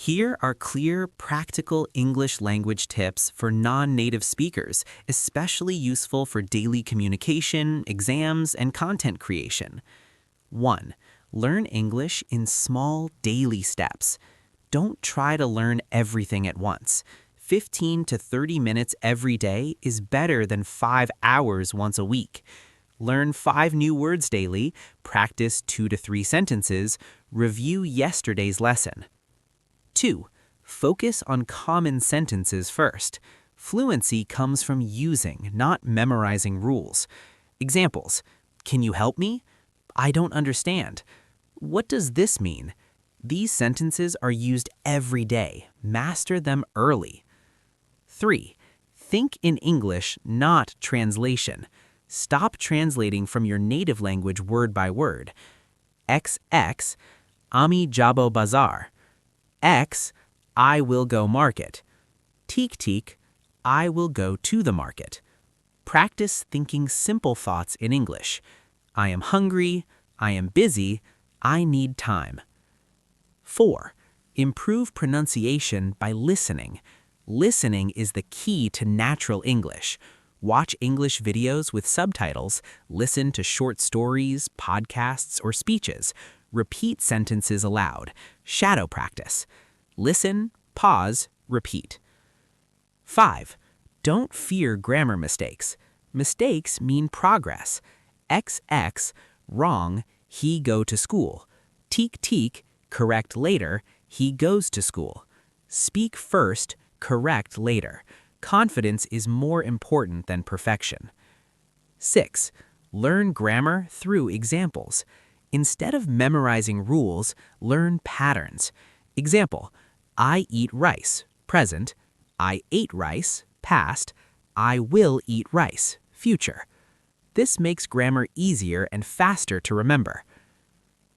Here are clear, practical English language tips for non-native speakers, especially useful for daily communication, exams, and content creation. 1. Learn English in small, daily steps. Don't try to learn everything at once. 15 to 30 minutes every day is better than 5 hours once a week. Learn 5 new words daily, practice 2 to 3 sentences, review yesterday's lesson. 2. Focus on common sentences first. Fluency comes from using, not memorizing rules. Examples: can you help me? I don't understand. What does this mean? These sentences are used every day. Master them early. 3. Think in English, not translation. Stop translating from your native language word by word. XX, Ami jabo bazar. X, I will go market. Teek teek, I will go to the market. Practice thinking simple thoughts in English. I am hungry, I am busy, I need time. 4. Improve pronunciation by listening. Listening is the key to natural English. Watch English videos with subtitles, listen to short stories, podcasts, or speeches. Repeat sentences aloud. Shadow practice. Listen, pause, repeat. 5. Don't fear grammar mistakes. Mistakes mean progress. XX, wrong, he go to school. Teek teek, correct later, he goes to school. Speak first, correct later. Confidence is more important than perfection. 6. Learn grammar through examples. Instead of memorizing rules, learn patterns. Example: I eat rice, present. I ate rice, past. I will eat rice, future. This makes grammar easier and faster to remember.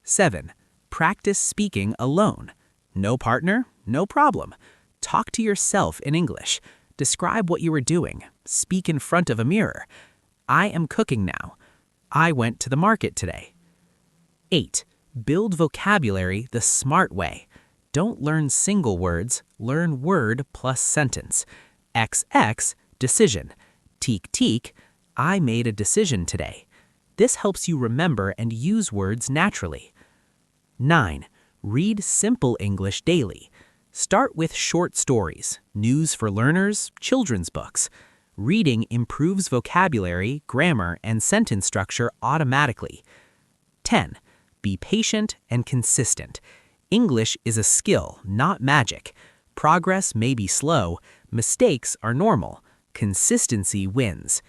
7. Practice speaking alone. No partner? No problem. Talk to yourself in English. Describe what you are doing. Speak in front of a mirror. I am cooking now. I went to the market today. 8. Build vocabulary the smart way. Don't learn single words, learn word plus sentence. XX, decision. Teek teek, I made a decision today. This helps you remember and use words naturally. 9. Read simple English daily. Start with short stories, news for learners, children's books. Reading improves vocabulary, grammar, and sentence structure automatically. 10. Be patient and consistent. English is a skill, not magic. Progress may be slow, mistakes are normal. Consistency wins.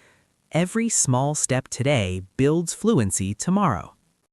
Every small step today builds fluency tomorrow.